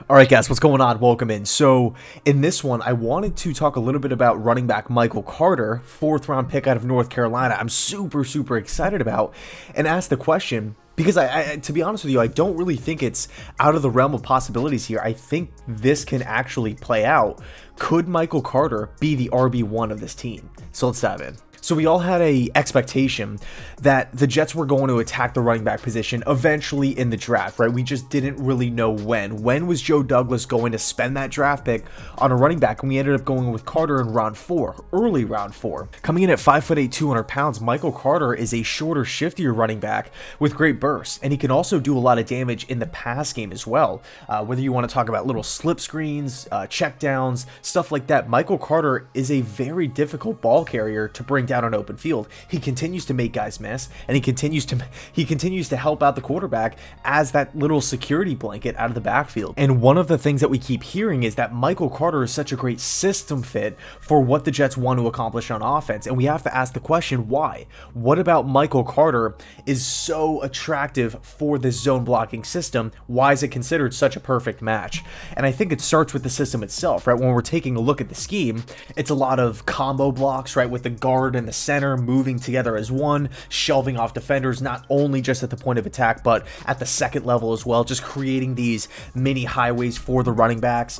Alright guys, what's going on? Welcome in. So, in this one, I wanted to talk a little bit about running back Michael Carter, 4th round pick out of North Carolina. I'm super excited about, and ask the question, because I to be honest with you, I don't really think it's out of the realm of possibilities here. I think this can actually play out. Could Michael Carter be the RB1 of this team? So let's dive in. So we all had a expectation that the Jets were going to attack the running back position eventually in the draft, right? We just didn't really know when. When was Joe Douglas going to spend that draft pick on a running back? And we ended up going with Carter in round 4, early round 4. Coming in at 5'8", 200 pounds, Michael Carter is a shorter, shiftier running back with great bursts, and he can also do a lot of damage in the pass game as well. Whether you want to talk about little slip screens, check downs, stuff like that, Michael Carter is a very difficult ball carrier to bring down on open field. He continues to make guys miss, and he continues to help out the quarterback as that little security blanket out of the backfield. And one of the things that we keep hearing is that Michael Carter is such a great system fit for what the Jets want to accomplish on offense, and we have to ask the question, why? What about Michael Carter is so attractive for this zone blocking system? Why is it considered such a perfect match? And I think it starts with the system itself, right? When we're taking a look at the scheme, it's a lot of combo blocks, right, with the guard and the center moving together as one, shelving off defenders not only just at the point of attack but at the second level as well, just creating these mini highways for the running backs.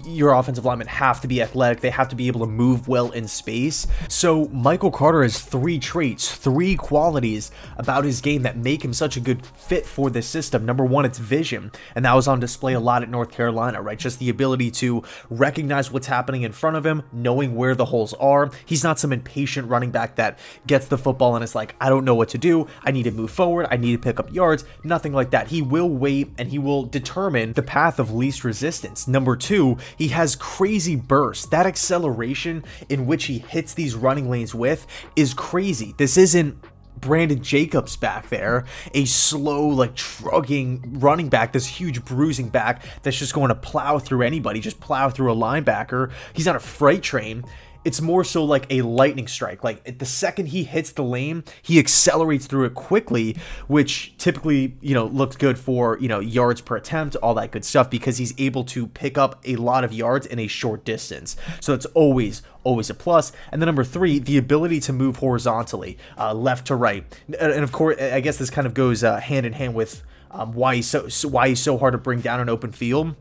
Your offensive linemen have to be athletic, they have to be able to move well in space. So Michael Carter has 3 traits, 3 qualities about his game that make him such a good fit for this system. Number 1, it's vision, and that was on display a lot at North Carolina, right? Just the ability to recognize what's happening in front of him, knowing where the holes are. He's not some impatient running back that gets the football and is like, I don't know what to do, I need to move forward, I need to pick up yards. Nothing like that. He will wait and he will determine the path of least resistance. Number 2, he has crazy bursts. That acceleration in which he hits these running lanes with is crazy. This isn't Brandon Jacobs back there, a slow, like, trugging running back, this huge bruising back that's just going to plow through anybody, just plow through a linebacker. He's not a freight train. It's more so like a lightning strike. Like, the second he hits the lane, he accelerates through it quickly, which typically, looks good for, yards per attempt, all that good stuff, because he's able to pick up a lot of yards in a short distance. So it's always a plus. And then number 3, the ability to move horizontally, left to right. And of course, I guess this kind of goes hand in hand with why he's so hard to bring down an open field.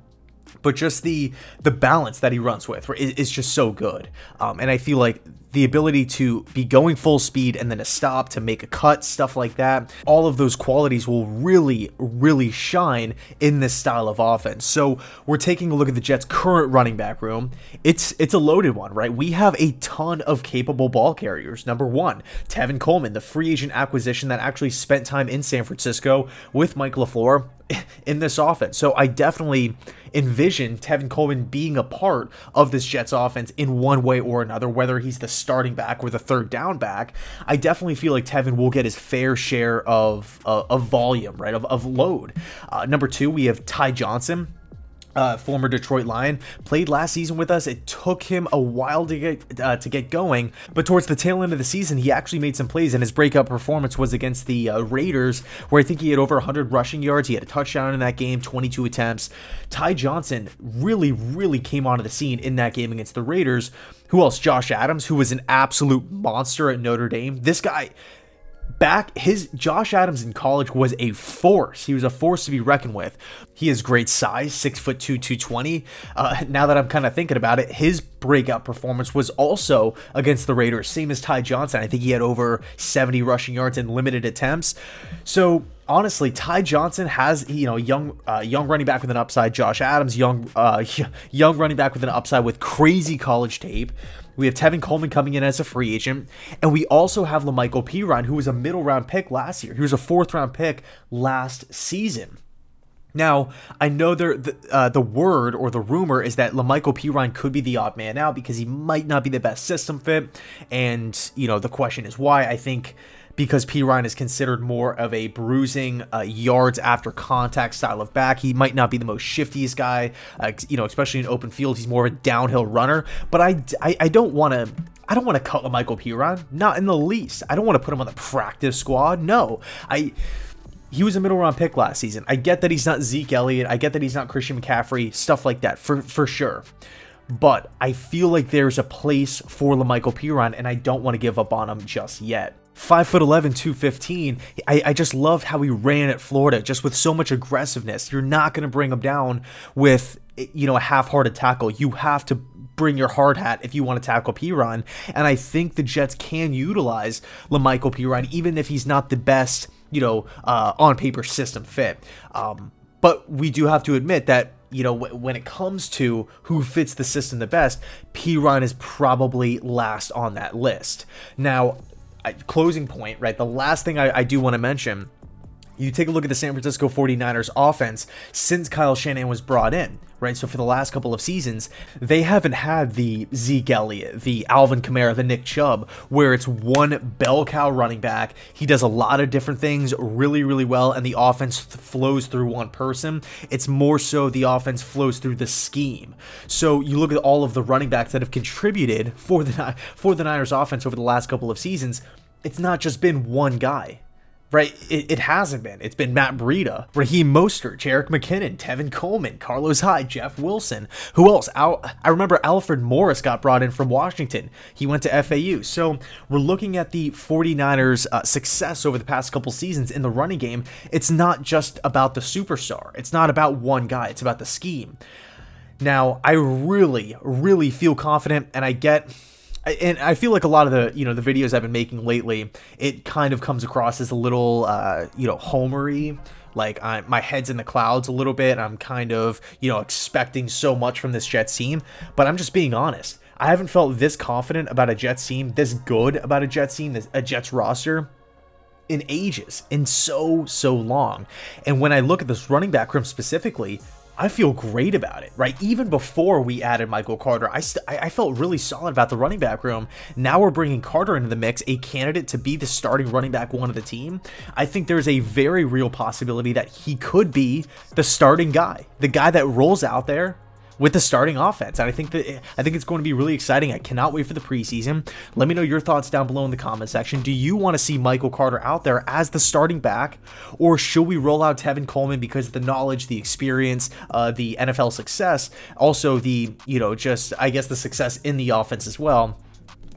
But just the balance that he runs with is just so good. And I feel like the ability to be going full speed and then to stop, to make a cut, stuff like that, all of those qualities will really shine in this style of offense. So we're taking a look at the Jets' current running back room. It's a loaded one, right? We have a ton of capable ball carriers. Number 1, Tevin Coleman, the free agent acquisition that actually spent time in San Francisco with Mike LaFleur in this offense. So I definitely envision Tevin Coleman being a part of this Jets offense in one way or another, whether he's the starting back or the third down back. I definitely feel like Tevin will get his fair share of volume, right, of load. Number 2, we have Ty Johnson, former Detroit Lion, played last season with us. It took him a while to get going, but towards the tail end of the season, he actually made some plays, and his breakout performance was against the Raiders, where I think he had over 100 rushing yards. He had a touchdown in that game, 22 attempts. Ty Johnson really came onto the scene in that game against the Raiders. Who else? Josh Adams, who was an absolute monster at Notre Dame. This guy, Josh Adams in college was a force. He was a force to be reckoned with. He has great size, 6'2", 220. Now that I'm kind of thinking about it, his breakout performance was also against the Raiders, same as Ty Johnson. I think he had over 70 rushing yards in limited attempts. So honestly, Ty Johnson has, young running back with an upside. Josh Adams, young running back with an upside with crazy college tape. We have Tevin Coleman coming in as a free agent, and we also have LaMichael Pirine, who was a middle round pick last year. He was a 4th round pick last season. Now, I know the word or the rumor is that LaMichael Pirine could be the odd man out because he might not be the best system fit, and the question is why. I think because Pirine is considered more of a bruising, yards after contact style of back. He might not be the most shiftiest guy, especially in open field. He's more of a downhill runner. But I don't want to cut LaMichael Pirine, not in the least. I don't want to put him on the practice squad. No, he was a middle round pick last season. I get that he's not Zeke Elliott. I get that he's not Christian McCaffrey, stuff like that, for sure. But I feel like there's a place for LaMichael Pirine, and I don't want to give up on him just yet. 5'11", 215. I just loved how he ran at Florida, just with so much aggressiveness. You're not going to bring him down with, you know, a half-hearted tackle. You have to bring your hard hat if you want to tackle Pirine. And I think the Jets can utilize LaMichael Pirine, even if he's not the best, you know, on paper system fit. But we do have to admit that, you know, when it comes to who fits the system the best, Pirine is probably last on that list. Now, closing point, right? The last thing I do want to mention, you take a look at the San Francisco 49ers offense since Kyle Shanahan was brought in, right? So for the last couple of seasons, they haven't had the Zeke Elliott, the Alvin Kamara, the Nick Chubb, where it's one bell cow running back. He does a lot of different things really, really well, and the offense flows through one person. It's more so the offense flows through the scheme. So you look at all of the running backs that have contributed for the Niners offense over the last couple of seasons. It's not just been one guy. Right, it hasn't been. It's been Matt Breida, Raheem Mostert, Jerick McKinnon, Tevin Coleman, Carlos Hyde, Jeff Wilson. Who else? I remember Alfred Morris got brought in from Washington. He went to FAU. So we're looking at the 49ers' success over the past couple seasons in the running game. It's not just about the superstar. It's not about one guy. It's about the scheme. Now, I really, really feel confident, and I feel like a lot of the, you know, the videos I've been making lately, it kind of comes across as a little, you know, homery. Like my head's in the clouds a little bit. I'm kind of, you know, expecting so much from this Jets team, but I'm just being honest. I haven't felt this confident about a Jets team, this good about a Jets team, a Jets roster in ages, in so long. And when I look at this running back room specifically, I feel great about it, right? Even before we added Michael Carter, I felt really solid about the running back room. Now we're bringing Carter into the mix, a candidate to be the starting running back one of the team. I think there's a very real possibility that he could be the starting guy, the guy that rolls out there with the starting offense. And I think it's going to be really exciting. I cannot wait for the preseason. Let me know your thoughts down below in the comment section. Do you want to see Michael Carter out there as the starting back, or should we roll out Tevin Coleman because of the knowledge, the experience, the NFL success, also the, you know, just, I guess, the success in the offense as well,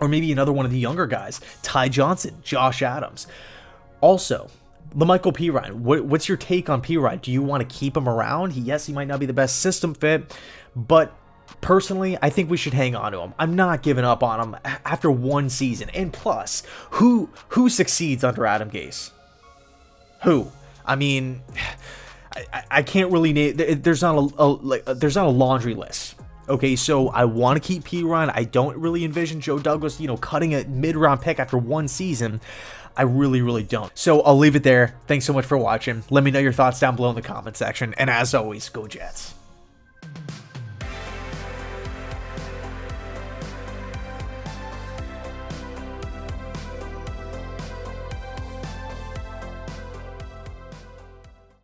or maybe another one of the younger guys, Ty Johnson, Josh Adams. Also, LaMichael Pirine, what's your take on Pirine? Do you want to keep him around? Yes, he might not be the best system fit, but personally, I think we should hang on to him. I'm not giving up on him after one season. And plus, who succeeds under Adam Gase? Who? I mean, I can't really name. There's not a laundry list. Okay, so I want to keep Pirine. I don't really envision Joe Douglas, you know, cutting a mid-round pick after one season. I really, really don't. So I'll leave it there. Thanks so much for watching. Let me know your thoughts down below in the comment section. And as always, go Jets.